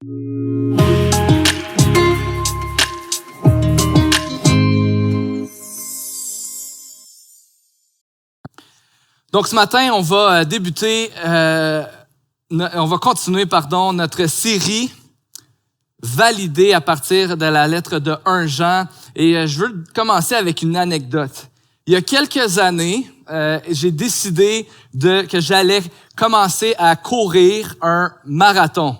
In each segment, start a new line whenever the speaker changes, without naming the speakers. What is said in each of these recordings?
Donc ce matin, on va continuer notre série validée à partir de la lettre de 1 Jean. Et je veux commencer avec une anecdote. Il y a quelques années, j'ai décidé que j'allais commencer à courir un marathon.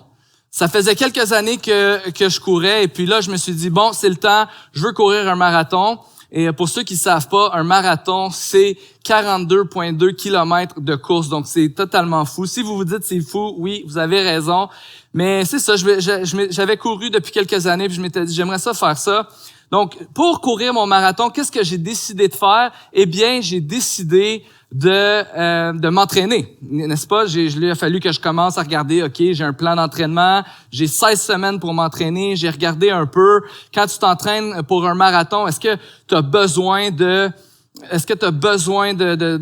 Ça faisait quelques années que je courais et puis là, je me suis dit, bon, c'est le temps, je veux courir un marathon. Et pour ceux qui ne savent pas, un marathon, c'est 42,2 kilomètres de course. Donc, c'est totalement fou. Si vous vous dites c'est fou, oui, vous avez raison. Mais c'est ça, j'avais couru depuis quelques années puis je m'étais dit, j'aimerais ça faire ça. Donc, pour courir mon marathon, qu'est-ce que j'ai décidé de faire? Eh bien, j'ai décidé de m'entraîner, n'est-ce pas? Il a fallu que je commence à regarder, OK, j'ai un plan d'entraînement, j'ai 16 semaines pour m'entraîner, j'ai regardé un peu. Quand tu t'entraînes pour un marathon, est-ce que tu as besoin de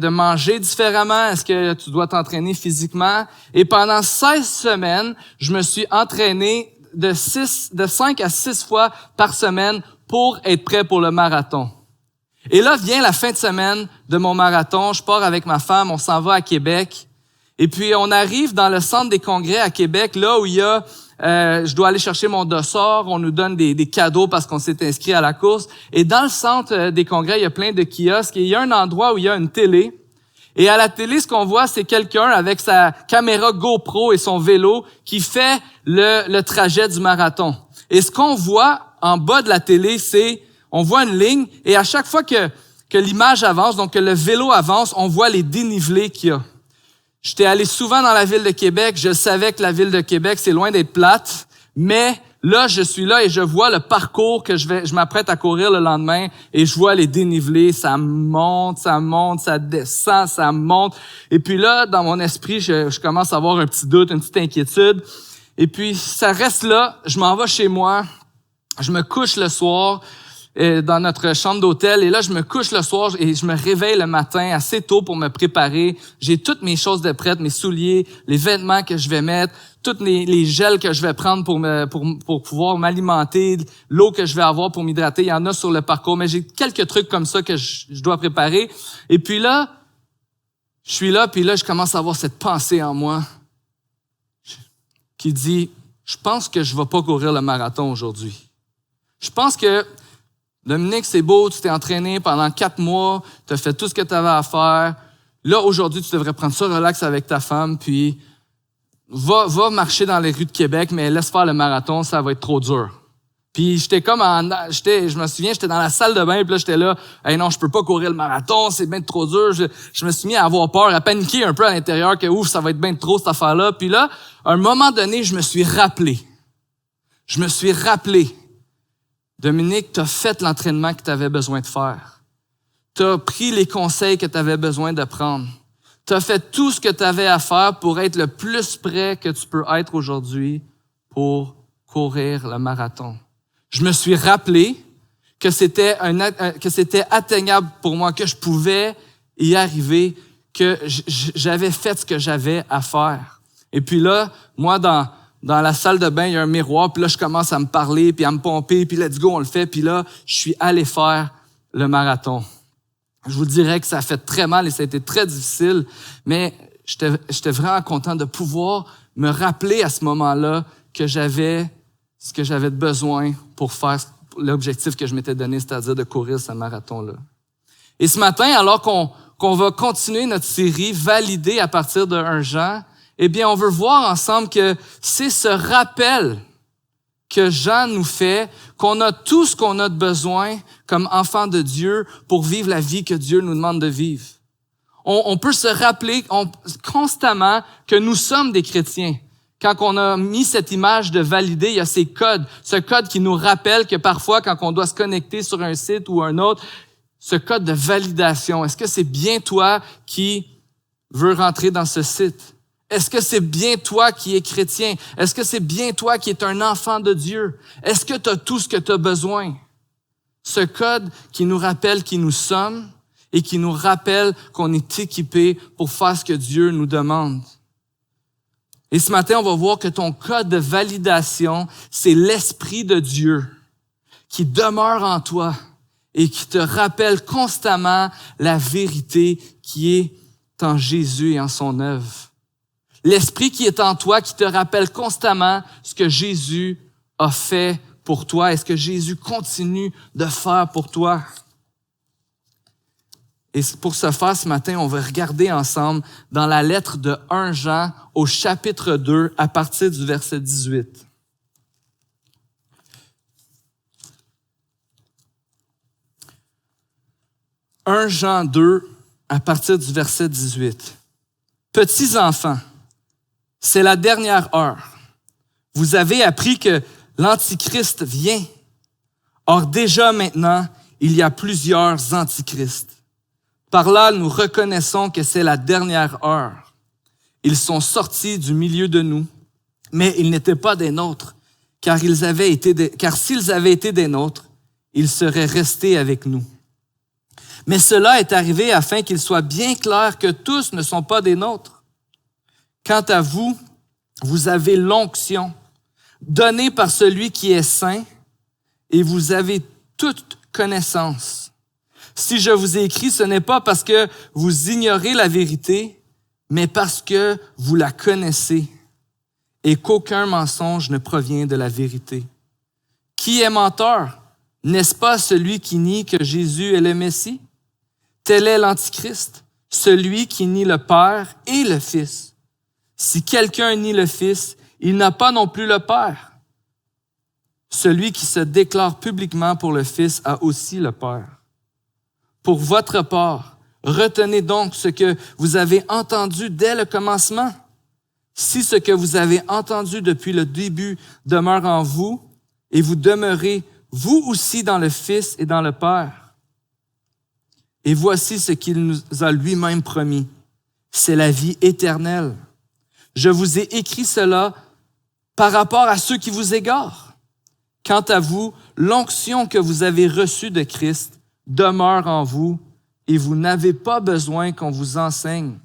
manger différemment? Est-ce que tu dois t'entraîner physiquement? Et pendant 16 semaines, je me suis entraîné de 5 à 6 fois par semaine pour être prêt pour le marathon. Et là vient la fin de semaine de mon marathon. Je pars avec ma femme, on s'en va à Québec. Et puis, on arrive dans le centre des congrès à Québec, là où il y a, je dois aller chercher mon dossard. On nous donne des cadeaux parce qu'on s'est inscrit à la course. Et dans le centre des congrès, il y a plein de kiosques. Et il y a un endroit où il y a une télé. Et à la télé, ce qu'on voit, c'est quelqu'un avec sa caméra GoPro et son vélo qui fait le trajet du marathon. Et ce qu'on voit en bas de la télé, on voit une ligne et à chaque fois que l'image avance, donc que le vélo avance, on voit les dénivelés qu'il y a. J'étais allé souvent dans la ville de Québec, je savais que la ville de Québec, c'est loin d'être plate, mais là, je suis là et je vois le parcours que je m'apprête à courir le lendemain et je vois les dénivelés, ça monte, ça descend, ça monte. Et puis là, dans mon esprit, je commence à avoir un petit doute, une petite inquiétude. Et puis, ça reste là, je m'en vais chez moi, je me couche le soir dans notre chambre d'hôtel. Et là, je me couche le soir et je me réveille le matin assez tôt pour me préparer. J'ai toutes mes choses de prêtes, mes souliers, les vêtements que je vais mettre, toutes les gels que je vais prendre pour pouvoir m'alimenter, l'eau que je vais avoir pour m'hydrater. Il y en a sur le parcours, mais j'ai quelques trucs comme ça que je dois préparer. Et puis là, je suis là, puis là, je commence à avoir cette pensée en moi qui dit, je pense que je vais pas courir le marathon aujourd'hui. Je pense que Dominique, c'est beau, tu t'es entraîné pendant 4 mois, tu as fait tout ce que tu avais à faire. Là, aujourd'hui, tu devrais prendre ça relax avec ta femme, puis va marcher dans les rues de Québec, mais laisse faire le marathon, ça va être trop dur. Puis je me souviens, j'étais dans la salle de bain, puis là, j'étais là, hey, non, je peux pas courir le marathon, c'est bien trop dur. Je me suis mis à avoir peur, à paniquer un peu à l'intérieur, que ouf, ça va être bien trop cette affaire-là. Puis là, à un moment donné, je me suis rappelé, Dominique, tu as fait l'entraînement que tu avais besoin de faire. Tu as pris les conseils que tu avais besoin de prendre. Tu as fait tout ce que tu avais à faire pour être le plus près que tu peux être aujourd'hui pour courir le marathon. Je me suis rappelé que c'était atteignable pour moi, que je pouvais y arriver, que j'avais fait ce que j'avais à faire. Et puis là, moi, dans la salle de bain, il y a un miroir, puis là, je commence à me parler, puis à me pomper, puis let's go, on le fait. Puis là, je suis allé faire le marathon. Je vous dirais que ça a fait très mal et ça a été très difficile, mais j'étais vraiment content de pouvoir me rappeler à ce moment-là que j'avais ce que j'avais besoin pour faire l'objectif que je m'étais donné, c'est-à-dire de courir ce marathon-là. Et ce matin, alors qu'on va continuer notre série validée à partir de 1 Jean, eh bien, on veut voir ensemble que c'est ce rappel que Jean nous fait, qu'on a tout ce qu'on a de besoin comme enfants de Dieu pour vivre la vie que Dieu nous demande de vivre. On peut se rappeler constamment que nous sommes des chrétiens. Quand on a mis cette image de valider, il y a ces codes. Ce code qui nous rappelle que parfois, quand on doit se connecter sur un site ou un autre, ce code de validation, est-ce que c'est bien toi qui veux rentrer dans ce site? Est-ce que c'est bien toi qui es chrétien? Est-ce que c'est bien toi qui es un enfant de Dieu? Est-ce que tu as tout ce que tu as besoin? Ce code qui nous rappelle qui nous sommes et qui nous rappelle qu'on est équipé pour faire ce que Dieu nous demande. Et ce matin, on va voir que ton code de validation, c'est l'Esprit de Dieu qui demeure en toi et qui te rappelle constamment la vérité qui est en Jésus et en son œuvre. L'Esprit qui est en toi, qui te rappelle constamment ce que Jésus a fait pour toi et ce que Jésus continue de faire pour toi. Et pour ce faire, ce matin, on va regarder ensemble dans la lettre de 1 Jean au chapitre 2 à partir du verset 18. 1 Jean 2 à partir du verset 18. Petits enfants, c'est la dernière heure. Vous avez appris que l'Antichrist vient. Or déjà maintenant, il y a plusieurs antichrists. Par là, nous reconnaissons que c'est la dernière heure. Ils sont sortis du milieu de nous, mais ils n'étaient pas des nôtres, car s'ils avaient été des nôtres, ils seraient restés avec nous. Mais cela est arrivé afin qu'il soit bien clair que tous ne sont pas des nôtres. Quant à vous, vous avez l'onction donnée par celui qui est saint, et vous avez toute connaissance. Si je vous ai écrit, ce n'est pas parce que vous ignorez la vérité, mais parce que vous la connaissez et qu'aucun mensonge ne provient de la vérité. Qui est menteur? N'est-ce pas celui qui nie que Jésus est le Messie? Tel est l'Antichrist, celui qui nie le Père et le Fils. Si quelqu'un nie le Fils, il n'a pas non plus le Père. Celui qui se déclare publiquement pour le Fils a aussi le Père. Pour votre part, retenez donc ce que vous avez entendu dès le commencement. Si ce que vous avez entendu depuis le début demeure en vous, et vous demeurez vous aussi dans le Fils et dans le Père. Et voici ce qu'il nous a lui-même promis. C'est la vie éternelle. Je vous ai écrit cela par rapport à ceux qui vous égarent. Quant à vous, l'onction que vous avez reçue de Christ demeure en vous et vous n'avez pas besoin qu'on vous enseigne.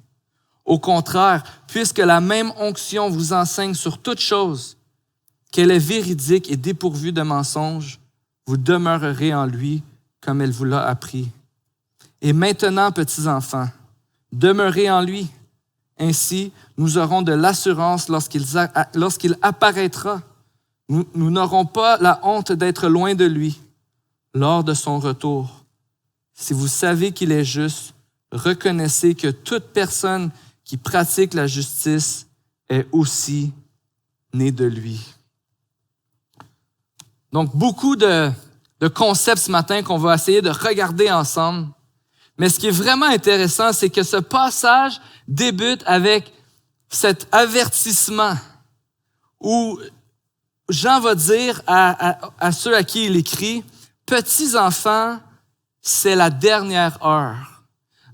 Au contraire, puisque la même onction vous enseigne sur toute chose, qu'elle est véridique et dépourvue de mensonges, vous demeurerez en lui comme elle vous l'a appris. Et maintenant, petits enfants, demeurez en lui. Ainsi, nous aurons de l'assurance lorsqu'il apparaîtra. Nous n'aurons pas la honte d'être loin de lui lors de son retour. Si vous savez qu'il est juste, reconnaissez que toute personne qui pratique la justice est aussi née de lui. Donc, beaucoup de concepts ce matin qu'on va essayer de regarder ensemble. Mais ce qui est vraiment intéressant, c'est que ce passage débute avec cet avertissement où Jean va dire à ceux à qui il écrit, « Petits enfants, c'est la dernière heure. »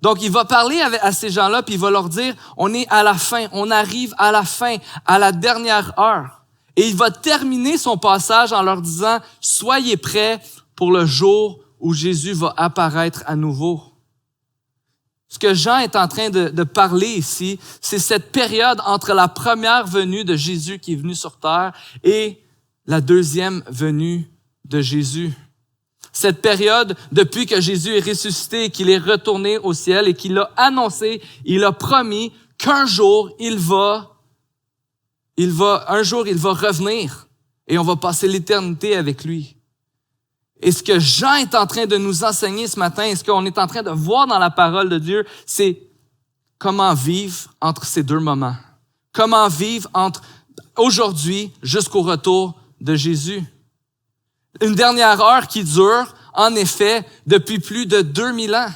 Donc, il va parler à ces gens-là, puis il va leur dire, on est à la fin, on arrive à la fin, à la dernière heure. Et il va terminer son passage en leur disant, soyez prêts pour le jour où Jésus va apparaître à nouveau. Ce que Jean est en train de parler ici, c'est cette période entre la première venue de Jésus qui est venu sur terre et la deuxième venue de Jésus. Cette période, depuis que Jésus est ressuscité et qu'il est retourné au ciel et qu'il a annoncé, il a promis qu'un jour, il va revenir et on va passer l'éternité avec lui. Et ce que Jean est en train de nous enseigner ce matin, et ce qu'on est en train de voir dans la parole de Dieu, c'est comment vivre entre ces deux moments. Comment vivre entre aujourd'hui jusqu'au retour de Jésus. Une dernière heure qui dure, en effet, depuis plus de 2000 ans.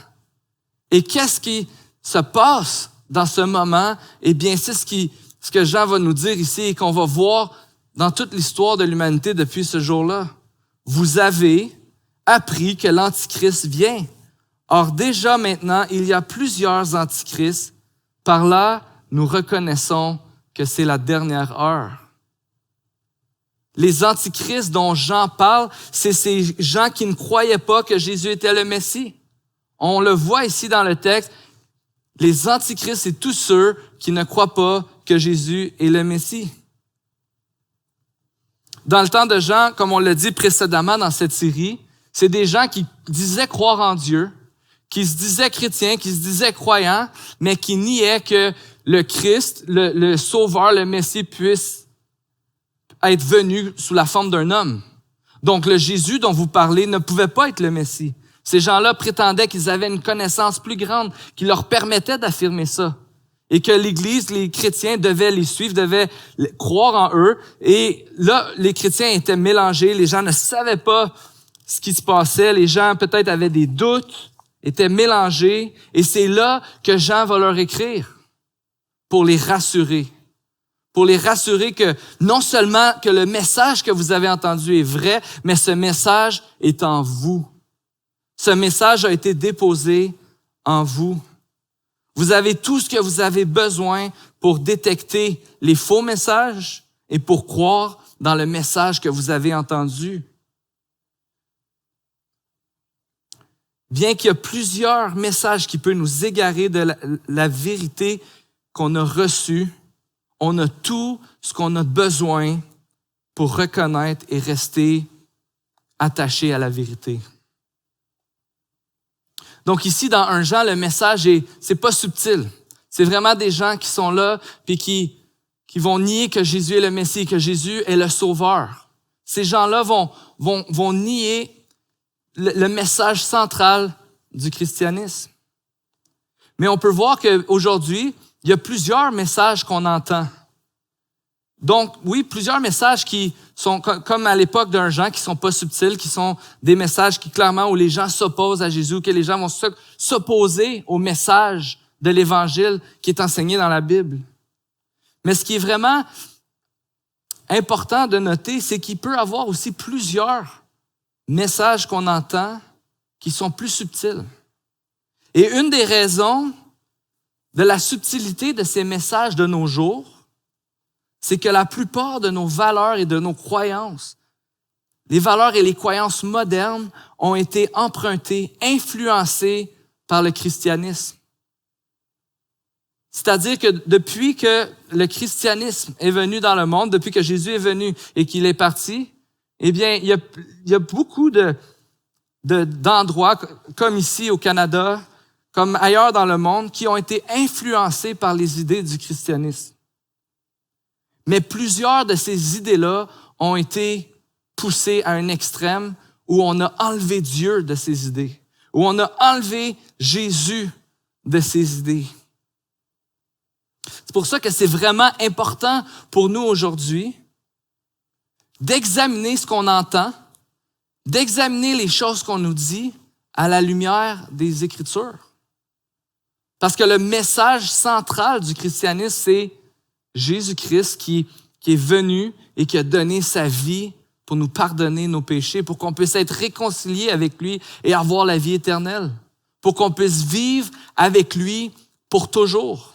Et qu'est-ce qui se passe dans ce moment? Eh bien, c'est ce que Jean va nous dire ici et qu'on va voir dans toute l'histoire de l'humanité depuis ce jour-là. Vous avez appris que l'Antichrist vient. Or, déjà maintenant, il y a plusieurs antichrists. Par là, nous reconnaissons que c'est la dernière heure. Les antichrists dont Jean parle, c'est ces gens qui ne croyaient pas que Jésus était le Messie. On le voit ici dans le texte. Les antichrists, c'est tous ceux qui ne croient pas que Jésus est le Messie. Dans le temps de Jean, comme on l'a dit précédemment dans cette série, c'est des gens qui disaient croire en Dieu, qui se disaient chrétiens, qui se disaient croyants, mais qui niaient que le Christ, le Sauveur, le Messie puisse être venu sous la forme d'un homme. Donc le Jésus dont vous parlez ne pouvait pas être le Messie. Ces gens-là prétendaient qu'ils avaient une connaissance plus grande qui leur permettait d'affirmer ça. Et que l'Église, les chrétiens devaient les suivre, devaient croire en eux. Et là, les chrétiens étaient mélangés, les gens ne savaient pas ce qui se passait, les gens peut-être avaient des doutes, étaient mélangés. Et c'est là que Jean va leur écrire pour les rassurer. Pour les rassurer que non seulement que le message que vous avez entendu est vrai, mais ce message est en vous. Ce message a été déposé en vous. Vous avez tout ce que vous avez besoin pour détecter les faux messages et pour croire dans le message que vous avez entendu. Bien qu'il y a plusieurs messages qui peuvent nous égarer de la vérité qu'on a reçue, on a tout ce qu'on a besoin pour reconnaître et rester attaché à la vérité. Donc ici, dans 1 Jean, le message c'est pas subtil. C'est vraiment des gens qui sont là puis qui vont nier que Jésus est le Messie, que Jésus est le Sauveur. Ces gens-là vont nier le message central du christianisme. Mais on peut voir qu'aujourd'hui, il y a plusieurs messages qu'on entend. Donc, oui, plusieurs messages qui sont comme à l'époque d'un Jean, qui sont pas subtils, qui sont des messages qui clairement où les gens s'opposent à Jésus, que les gens vont s'opposer au message de l'Évangile qui est enseigné dans la Bible. Mais ce qui est vraiment important de noter, c'est qu'il peut y avoir aussi plusieurs messages qu'on entend qui sont plus subtils. Et une des raisons de la subtilité de ces messages de nos jours, c'est que la plupart de nos valeurs et de nos croyances, les valeurs et les croyances modernes ont été empruntées, influencées par le christianisme. C'est-à-dire que depuis que le christianisme est venu dans le monde, depuis que Jésus est venu et qu'il est parti, eh bien, il y a beaucoup d'endroits, comme ici au Canada, comme ailleurs dans le monde, qui ont été influencés par les idées du christianisme. Mais plusieurs de ces idées-là ont été poussées à un extrême où on a enlevé Dieu de ces idées, où on a enlevé Jésus de ces idées. C'est pour ça que c'est vraiment important pour nous aujourd'hui d'examiner ce qu'on entend, d'examiner les choses qu'on nous dit à la lumière des Écritures. Parce que le message central du christianisme, c'est Jésus-Christ qui est venu et qui a donné sa vie pour nous pardonner nos péchés, pour qu'on puisse être réconciliés avec lui et avoir la vie éternelle, pour qu'on puisse vivre avec lui pour toujours,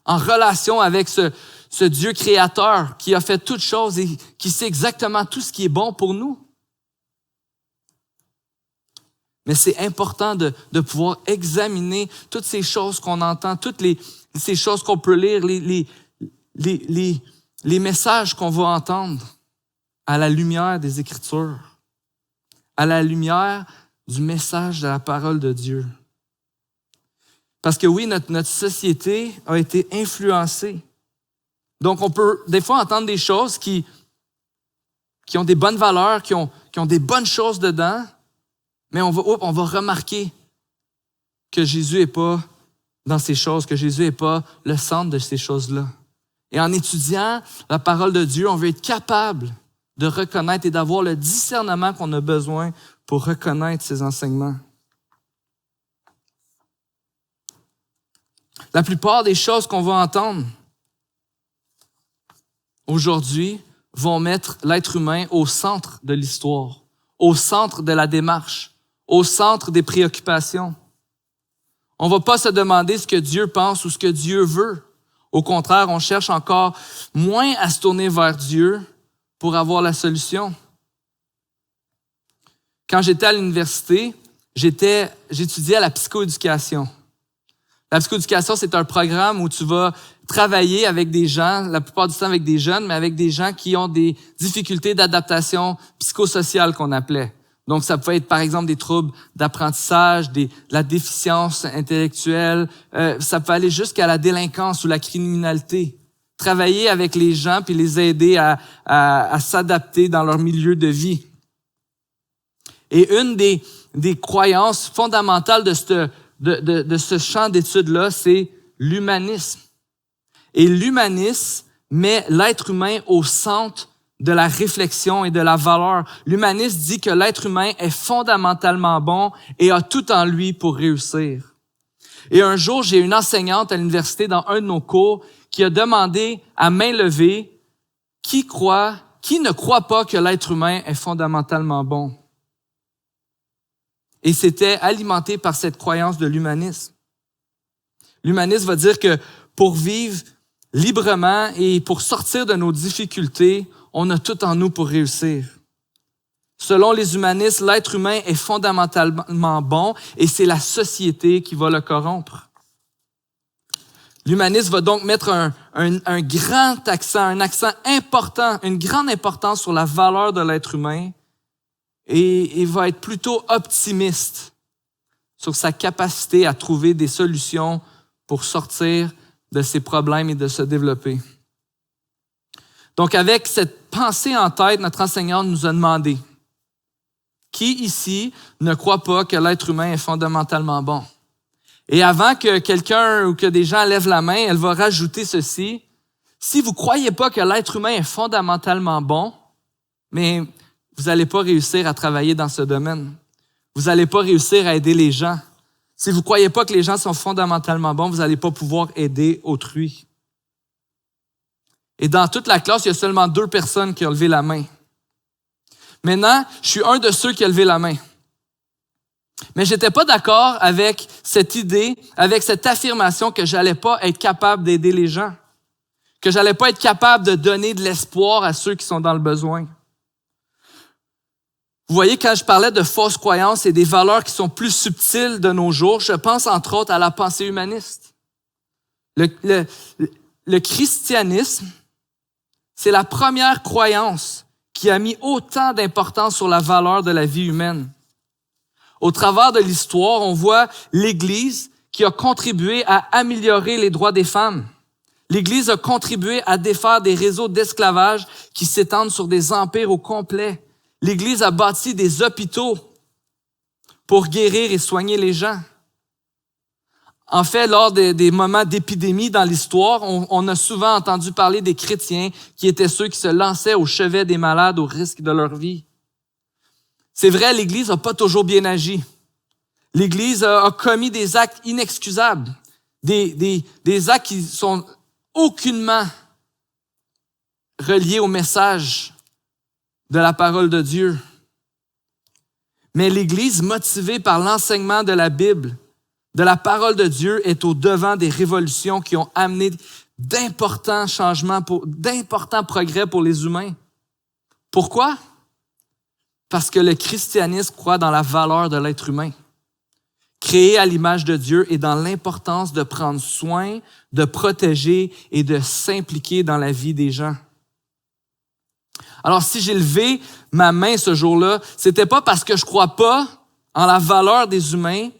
en relation avec ce Dieu créateur qui a fait toutes choses et qui sait exactement tout ce qui est bon pour nous. Mais c'est important de pouvoir examiner toutes ces choses qu'on entend, ces choses qu'on peut lire, les messages qu'on va entendre à la lumière des Écritures, à la lumière du message de la parole de Dieu. Parce que oui, notre société a été influencée. Donc, on peut des fois entendre des choses qui ont des bonnes valeurs, qui ont des bonnes choses dedans, mais on va remarquer que Jésus n'est pas dans ces choses, que Jésus n'est pas le centre de ces choses-là. Et en étudiant la parole de Dieu, on veut être capable de reconnaître et d'avoir le discernement qu'on a besoin pour reconnaître ces enseignements. La plupart des choses qu'on va entendre aujourd'hui vont mettre l'être humain au centre de l'histoire, au centre de la démarche, au centre des préoccupations. On ne va pas se demander ce que Dieu pense ou ce que Dieu veut. Au contraire, on cherche encore moins à se tourner vers Dieu pour avoir la solution. Quand j'étais à l'université, j'étudiais à la psychoéducation. La psychoéducation, c'est un programme où tu vas travailler avec des gens, la plupart du temps avec des jeunes, mais avec des gens qui ont des difficultés d'adaptation psychosociale qu'on appelait. Donc, ça peut être, par exemple, des troubles d'apprentissage, de la déficience intellectuelle. Ça peut aller jusqu'à la délinquance ou la criminalité. Travailler avec les gens puis les aider à s'adapter dans leur milieu de vie. Et une des croyances fondamentales de ce champ d'études-là, c'est l'humanisme. Et l'humanisme met l'être humain au centre de la réflexion et de la valeur. L'humanisme dit que l'être humain est fondamentalement bon et a tout en lui pour réussir. Et un jour, j'ai une enseignante à l'université dans un de nos cours qui a demandé à main levée qui ne croit pas que l'être humain est fondamentalement bon. Et c'était alimenté par cette croyance de l'humanisme. L'humanisme va dire que pour vivre librement et pour sortir de nos difficultés, on a tout en nous pour réussir. Selon les humanistes, l'être humain est fondamentalement bon et c'est la société qui va le corrompre. L'humanisme va donc mettre un grand accent, un accent important, une grande importance sur la valeur de l'être humain et va être plutôt optimiste sur sa capacité à trouver des solutions pour sortir de ses problèmes et de se développer. Donc, avec cette pensée en tête, notre enseignante nous a demandé qui ici ne croit pas que l'être humain est fondamentalement bon? Et avant que quelqu'un ou que des gens lèvent la main, elle va rajouter ceci. Si vous ne croyez pas que l'être humain est fondamentalement bon, mais vous n'allez pas réussir à travailler dans ce domaine. Vous n'allez pas réussir à aider les gens. Si vous ne croyez pas que les gens sont fondamentalement bons, vous n'allez pas pouvoir aider autrui. Et dans toute la classe, il y a seulement 2 personnes qui ont levé la main. Maintenant, je suis un de ceux qui a levé la main. Mais j'étais pas d'accord avec cette idée, avec cette affirmation que j'allais pas être capable d'aider les gens, que j'allais pas être capable de donner de l'espoir à ceux qui sont dans le besoin. Vous voyez, quand je parlais de fausses croyances et des valeurs qui sont plus subtiles de nos jours, je pense entre autres à la pensée humaniste. Le christianisme, c'est la première croyance qui a mis autant d'importance sur la valeur de la vie humaine. Au travers de l'histoire, on voit l'Église qui a contribué à améliorer les droits des femmes. L'Église a contribué à défaire des réseaux d'esclavage qui s'étendent sur des empires au complet. L'Église a bâti des hôpitaux pour guérir et soigner les gens. En fait, lors des moments d'épidémie dans l'histoire, on a souvent entendu parler des chrétiens qui étaient ceux qui se lançaient au chevet des malades au risque de leur vie. C'est vrai, l'Église n'a pas toujours bien agi. L'Église a commis des actes inexcusables, des actes qui sont aucunement reliés au message de la parole de Dieu. Mais l'Église, motivée par l'enseignement de la Bible, de la parole de Dieu, est au devant des révolutions qui ont amené d'importants changements, d'importants progrès pour les humains. Pourquoi? Parce que le christianisme croit dans la valeur de l'être humain, créé à l'image de Dieu et dans l'importance de prendre soin, de protéger et de s'impliquer dans la vie des gens. Alors, si j'ai levé ma main ce jour-là, c'était pas parce que je crois pas en la valeur des humains,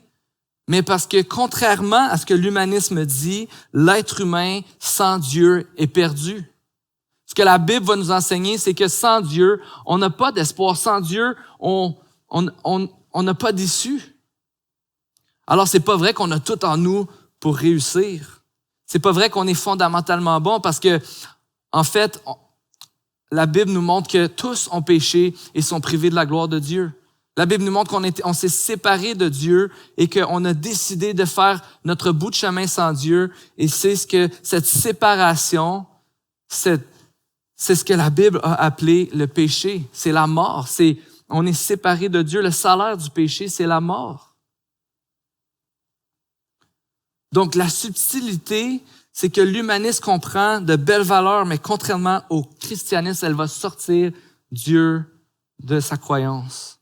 mais parce que contrairement à ce que l'humanisme dit, l'être humain sans Dieu est perdu. Ce que la Bible va nous enseigner, c'est que sans Dieu, on n'a pas d'espoir. Sans Dieu, on n'a pas d'issue. Alors, c'est pas vrai qu'on a tout en nous pour réussir. C'est pas vrai qu'on est fondamentalement bon parce que, en fait, la Bible nous montre que tous ont péché et sont privés de la gloire de Dieu. La Bible nous montre qu'on s'est séparés de Dieu et qu'on a décidé de faire notre bout de chemin sans Dieu. Et c'est ce que cette séparation, c'est ce que la Bible a appelé le péché. C'est la mort. On est séparés de Dieu. Le salaire du péché, c'est la mort. Donc, la subtilité, c'est que l'humanisme comprend de belles valeurs, mais contrairement au christianisme, elle va sortir Dieu de sa croyance.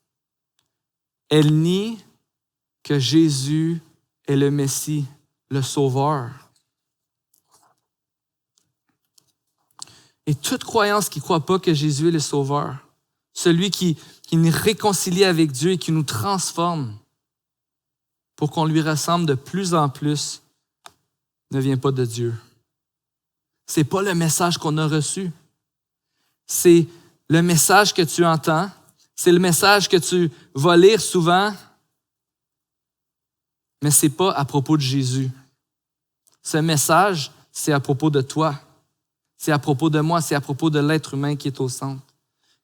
Elle nie que Jésus est le Messie, le Sauveur. Et toute croyance qui ne croit pas que Jésus est le Sauveur, celui qui nous réconcilie avec Dieu et qui nous transforme pour qu'on lui ressemble de plus en plus, ne vient pas de Dieu. Ce n'est pas le message qu'on a reçu. C'est le message que tu entends, c'est le message que tu vas lire souvent, mais ce n'est pas à propos de Jésus. Ce message, c'est à propos de toi. C'est à propos de moi, c'est à propos de l'être humain qui est au centre.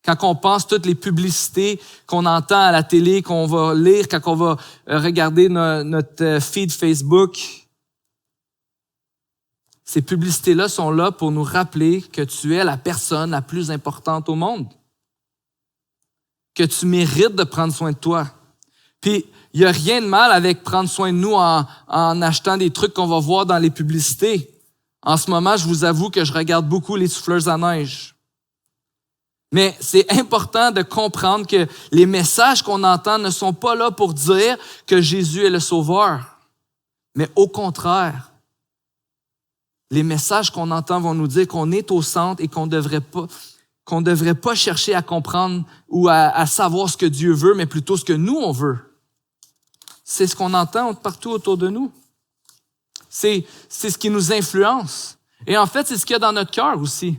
Quand on pense toutes les publicités qu'on entend à la télé, qu'on va lire, quand on va regarder notre feed Facebook, ces publicités-là sont là pour nous rappeler que tu es la personne la plus importante au monde, que tu mérites de prendre soin de toi. Puis, il n'y a rien de mal avec prendre soin de nous en achetant des trucs qu'on va voir dans les publicités. En ce moment, je vous avoue que je regarde beaucoup les souffleuses à neige. Mais c'est important de comprendre que les messages qu'on entend ne sont pas là pour dire que Jésus est le Sauveur. Mais au contraire, les messages qu'on entend vont nous dire qu'on est au centre et qu'on ne devrait pas chercher à comprendre ou à savoir ce que Dieu veut, mais plutôt ce que nous, on veut. C'est ce qu'on entend partout autour de nous. C'est ce qui nous influence. Et en fait, c'est ce qu'il y a dans notre cœur aussi.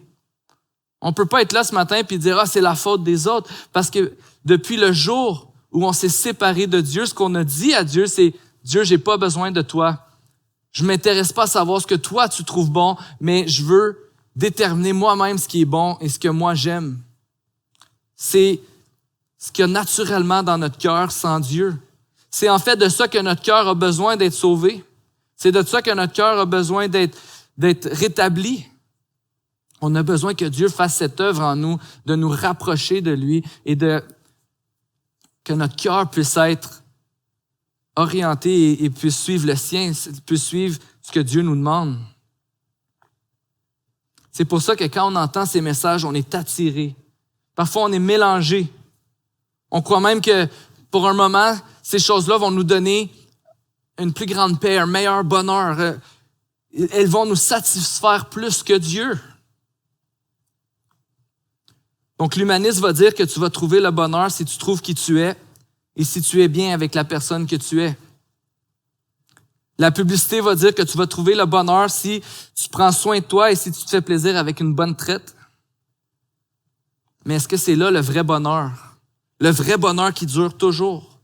On ne peut pas être là ce matin et dire « Ah, c'est la faute des autres », parce que depuis le jour où on s'est séparé de Dieu, ce qu'on a dit à Dieu, c'est « Dieu, j'ai pas besoin de toi. Je m'intéresse pas à savoir ce que toi tu trouves bon, mais je veux déterminer moi-même ce qui est bon et ce que moi j'aime. » C'est ce qu'il y a naturellement dans notre cœur sans Dieu. C'est en fait de ça que notre cœur a besoin d'être sauvé. C'est de ça que notre cœur a besoin d'être rétabli. On a besoin que Dieu fasse cette œuvre en nous, de nous rapprocher de lui et que notre cœur puisse être orienté et puisse suivre le sien, puisse suivre ce que Dieu nous demande. C'est pour ça que quand on entend ces messages, on est attiré. Parfois, on est mélangé. On croit même que pour un moment, ces choses-là vont nous donner une plus grande paix, un meilleur bonheur. Elles vont nous satisfaire plus que Dieu. Donc, l'humanisme va dire que tu vas trouver le bonheur si tu trouves qui tu es et si tu es bien avec la personne que tu es. La publicité va dire que tu vas trouver le bonheur si tu prends soin de toi et si tu te fais plaisir avec une bonne traite. Mais est-ce que c'est là le vrai bonheur? Le vrai bonheur qui dure toujours?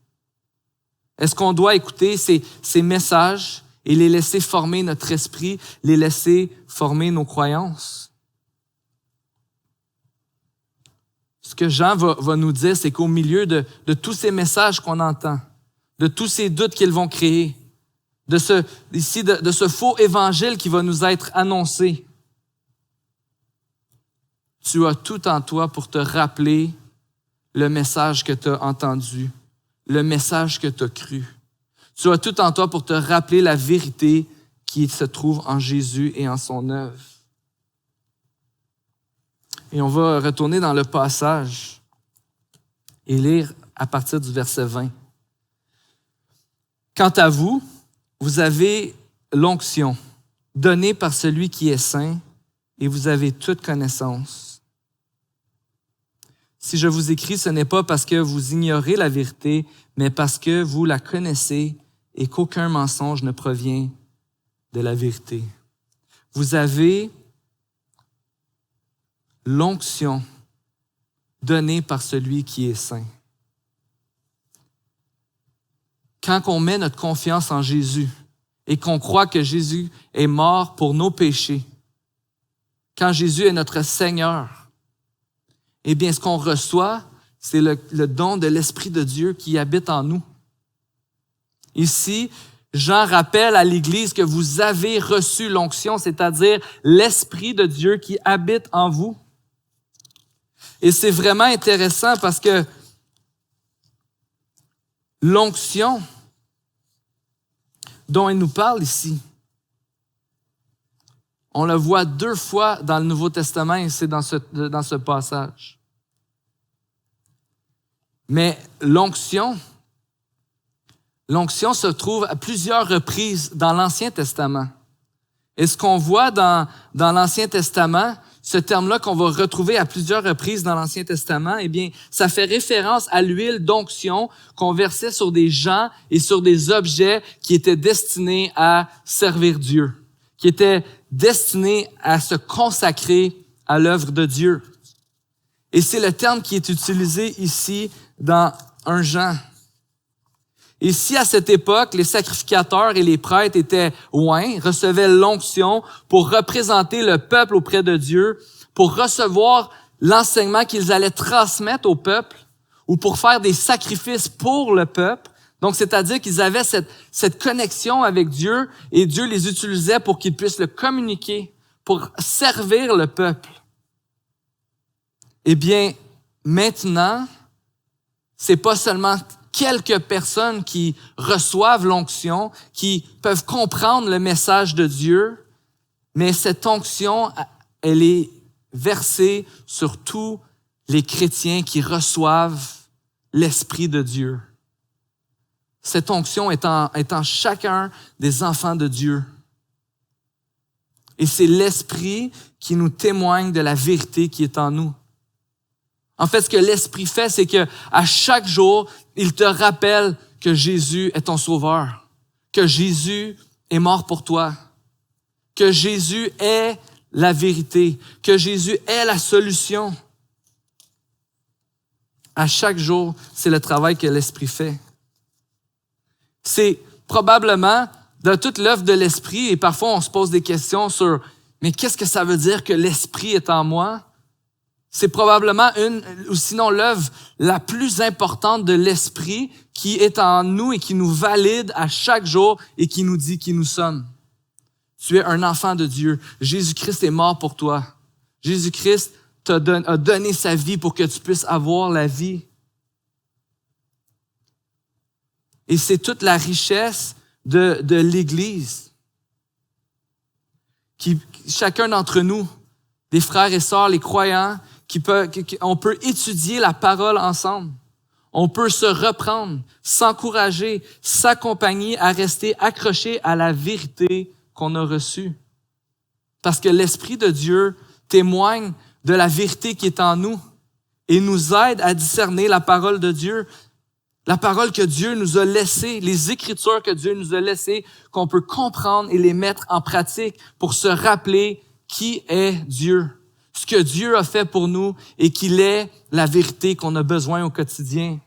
Est-ce qu'on doit écouter ces messages et les laisser former notre esprit, les laisser former nos croyances? Ce que Jean va nous dire, c'est qu'au milieu de tous ces messages qu'on entend, de tous ces doutes qu'ils vont créer, de ce faux évangile qui va nous être annoncé, tu as tout en toi pour te rappeler le message que tu as entendu, le message que tu as cru. Tu as tout en toi pour te rappeler la vérité qui se trouve en Jésus et en son œuvre. Et on va retourner dans le passage et lire à partir du verset 20. Quant à vous, vous avez l'onction donnée par celui qui est saint et vous avez toute connaissance. Si je vous écris, ce n'est pas parce que vous ignorez la vérité, mais parce que vous la connaissez et qu'aucun mensonge ne provient de la vérité. Vous avez l'onction donnée par celui qui est saint. Quand on met notre confiance en Jésus et qu'on croit que Jésus est mort pour nos péchés, quand Jésus est notre Seigneur, eh bien, ce qu'on reçoit, c'est le don de l'Esprit de Dieu qui habite en nous. Ici, Jean rappelle à l'Église que vous avez reçu l'onction, c'est-à-dire l'Esprit de Dieu qui habite en vous. Et c'est vraiment intéressant parce que l'onction dont il nous parle ici, on le voit 2 fois dans le Nouveau Testament et c'est dans ce passage. Mais l'onction L'onction se trouve à plusieurs reprises dans l'Ancien Testament. Et ce qu'on voit dans l'Ancien Testament, ce terme-là qu'on va retrouver à plusieurs reprises dans l'Ancien Testament, eh bien, ça fait référence à l'huile d'onction qu'on versait sur des gens et sur des objets qui étaient destinés à servir Dieu, qui étaient destinés à se consacrer à l'œuvre de Dieu. Et c'est le terme qui est utilisé ici dans 1 Jean. Et si à cette époque, les sacrificateurs et les prêtres étaient oints, recevaient l'onction pour représenter le peuple auprès de Dieu, pour recevoir l'enseignement qu'ils allaient transmettre au peuple ou pour faire des sacrifices pour le peuple, donc c'est-à-dire qu'ils avaient cette connexion avec Dieu et Dieu les utilisait pour qu'ils puissent le communiquer, pour servir le peuple. Eh bien, maintenant, c'est pas seulement quelques personnes qui reçoivent l'onction, qui peuvent comprendre le message de Dieu, mais cette onction, elle est versée sur tous les chrétiens qui reçoivent l'Esprit de Dieu. Cette onction est en chacun des enfants de Dieu. Et c'est l'Esprit qui nous témoigne de la vérité qui est en nous. En fait, ce que l'Esprit fait, c'est que à chaque jour, il te rappelle que Jésus est ton sauveur, que Jésus est mort pour toi, que Jésus est la vérité, que Jésus est la solution. À chaque jour, c'est le travail que l'Esprit fait. C'est probablement dans toute l'œuvre de l'Esprit, et parfois on se pose des questions sur « mais qu'est-ce que ça veut dire que l'Esprit est en moi? » C'est probablement ou sinon l'œuvre la plus importante de l'Esprit qui est en nous et qui nous valide à chaque jour et qui nous dit qui nous sommes. Tu es un enfant de Dieu. Jésus-Christ est mort pour toi. Jésus-Christ a donné sa vie pour que tu puisses avoir la vie. Et c'est toute la richesse de l'Église. Chacun d'entre nous, les frères et sœurs, les croyants, on peut étudier la parole ensemble. On peut se reprendre, s'encourager, s'accompagner à rester accroché à la vérité qu'on a reçue. Parce que l'Esprit de Dieu témoigne de la vérité qui est en nous et nous aide à discerner la parole de Dieu, la parole que Dieu nous a laissée, les Écritures que Dieu nous a laissées, qu'on peut comprendre et les mettre en pratique pour se rappeler qui est Dieu, ce que Dieu a fait pour nous et qu'il est la vérité qu'on a besoin au quotidien.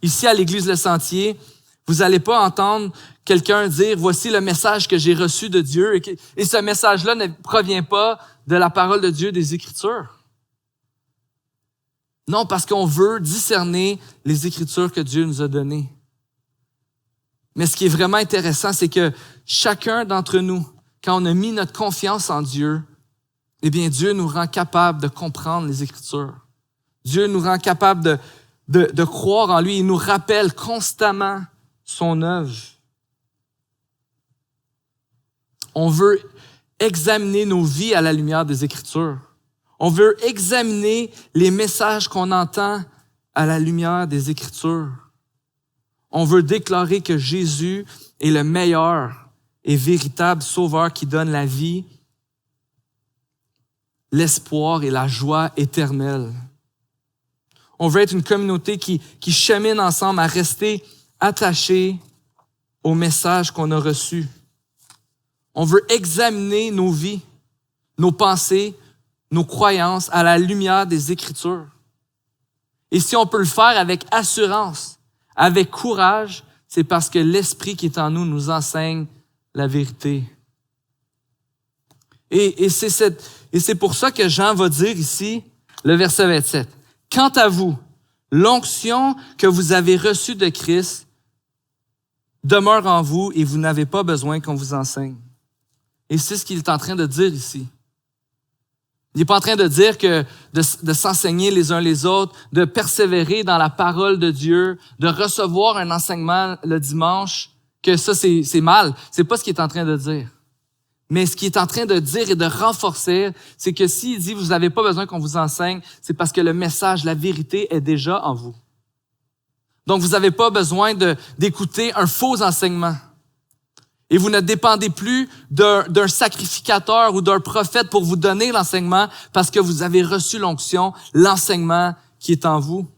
Ici, à l'Église Le Sentier, vous n'allez pas entendre quelqu'un dire « Voici le message que j'ai reçu de Dieu » et ce message-là ne provient pas de la parole de Dieu des Écritures. Non, parce qu'on veut discerner les Écritures que Dieu nous a données. Mais ce qui est vraiment intéressant, c'est que chacun d'entre nous, quand on a mis notre confiance en Dieu, eh bien, Dieu nous rend capable de comprendre les Écritures. Dieu nous rend capable de croire en lui. Il nous rappelle constamment son œuvre. On veut examiner nos vies à la lumière des Écritures. On veut examiner les messages qu'on entend à la lumière des Écritures. On veut déclarer que Jésus est le meilleur et véritable sauveur qui donne la vie, l'espoir et la joie éternelle. On veut être une communauté qui chemine ensemble à rester attachés au message qu'on a reçu. On veut examiner nos vies, nos pensées, nos croyances à la lumière des Écritures. Et si on peut le faire avec assurance, avec courage, c'est parce que l'Esprit qui est en nous nous enseigne la vérité. Et c'est pour ça que Jean va dire ici, le verset 27. « Quant à vous, l'onction que vous avez reçue de Christ demeure en vous et vous n'avez pas besoin qu'on vous enseigne. » Et c'est ce qu'il est en train de dire ici. Il n'est pas en train de dire que de s'enseigner les uns les autres, de persévérer dans la parole de Dieu, de recevoir un enseignement le dimanche, que ça c'est mal. C'est pas ce qu'il est en train de dire. Mais ce qu'il est en train de dire et de renforcer, c'est que s'il dit vous n'avez pas besoin qu'on vous enseigne, c'est parce que le message, la vérité est déjà en vous. Donc, vous n'avez pas besoin d'écouter un faux enseignement. Et vous ne dépendez plus d'un sacrificateur ou d'un prophète pour vous donner l'enseignement parce que vous avez reçu l'onction, l'enseignement qui est en vous.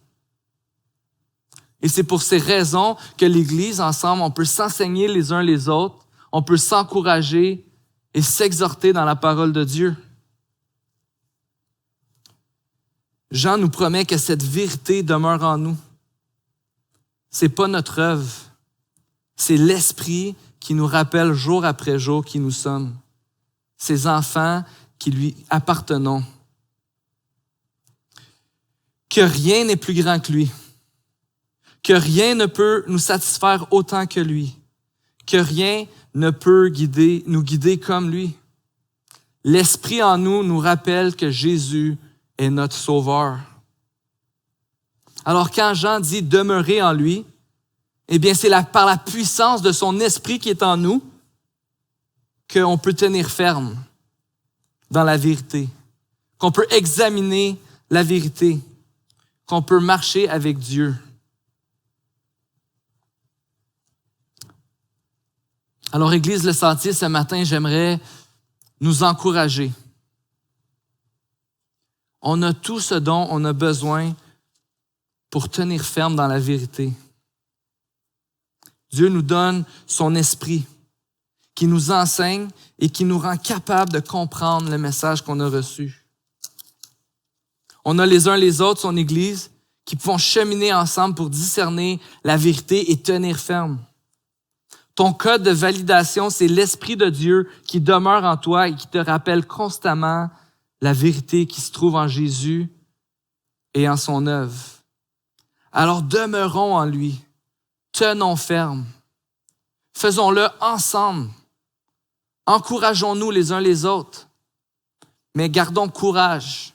Et c'est pour ces raisons que l'Église, ensemble, on peut s'enseigner les uns les autres, on peut s'encourager et s'exhorter dans la parole de Dieu. Jean nous promet que cette vérité demeure en nous. C'est pas notre œuvre, c'est l'Esprit qui nous rappelle jour après jour qui nous sommes, ses enfants qui lui appartenons. Que rien n'est plus grand que lui, que rien ne peut nous satisfaire autant que lui, que rien ne peut nous guider comme lui. L'Esprit en nous rappelle que Jésus est notre Sauveur. Alors quand Jean dit « demeurer en lui », eh bien c'est par la puissance de son Esprit qui est en nous qu'on peut tenir ferme dans la vérité, qu'on peut examiner la vérité, qu'on peut marcher avec Dieu. Alors, Église Le Sentier, ce matin, j'aimerais nous encourager. On a tout ce dont on a besoin pour tenir ferme dans la vérité. Dieu nous donne son Esprit qui nous enseigne et qui nous rend capables de comprendre le message qu'on a reçu. On a les uns les autres, son Église, qui vont cheminer ensemble pour discerner la vérité et tenir ferme. Ton code de validation, c'est l'Esprit de Dieu qui demeure en toi et qui te rappelle constamment la vérité qui se trouve en Jésus et en son œuvre. Alors demeurons en lui, tenons ferme, faisons-le ensemble, encourageons-nous les uns les autres, mais gardons courage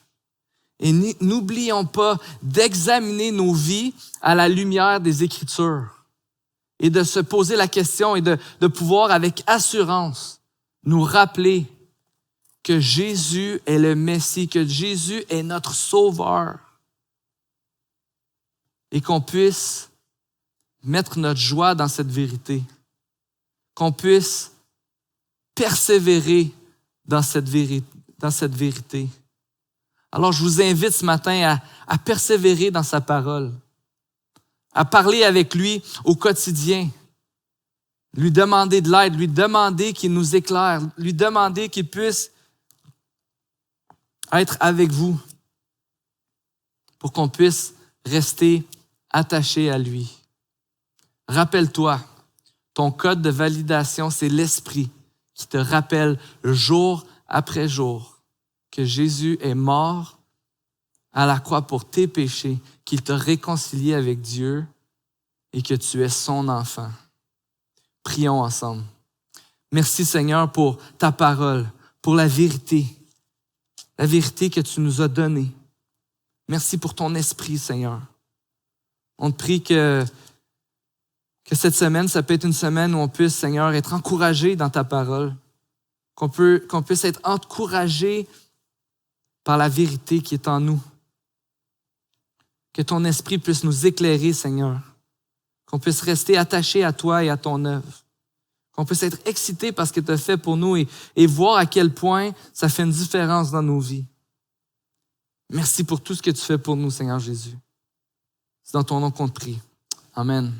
et n'oublions pas d'examiner nos vies à la lumière des Écritures. Et de se poser la question et de pouvoir avec assurance nous rappeler que Jésus est le Messie, que Jésus est notre Sauveur et qu'on puisse mettre notre joie dans cette vérité, qu'on puisse persévérer dans cette vérité. Alors je vous invite ce matin à persévérer dans sa parole, à parler avec lui au quotidien, lui demander de l'aide, lui demander qu'il nous éclaire, lui demander qu'il puisse être avec vous pour qu'on puisse rester attaché à lui. Rappelle-toi, ton code de validation, c'est l'Esprit qui te rappelle jour après jour que Jésus est mort à la croix pour tes péchés, qu'il t'a réconcilié avec Dieu et que tu es son enfant. Prions ensemble. Merci Seigneur pour ta parole, pour la vérité que tu nous as donnée. Merci pour ton esprit, Seigneur. On te prie que cette semaine, ça peut être une semaine où on puisse, Seigneur, être encouragé dans ta parole, qu'on puisse être encouragé par la vérité qui est en nous. Que ton esprit puisse nous éclairer, Seigneur. Qu'on puisse rester attaché à toi et à ton œuvre. Qu'on puisse être excité par ce que tu as fait pour nous et voir à quel point ça fait une différence dans nos vies. Merci pour tout ce que tu fais pour nous, Seigneur Jésus. C'est dans ton nom qu'on te prie. Amen.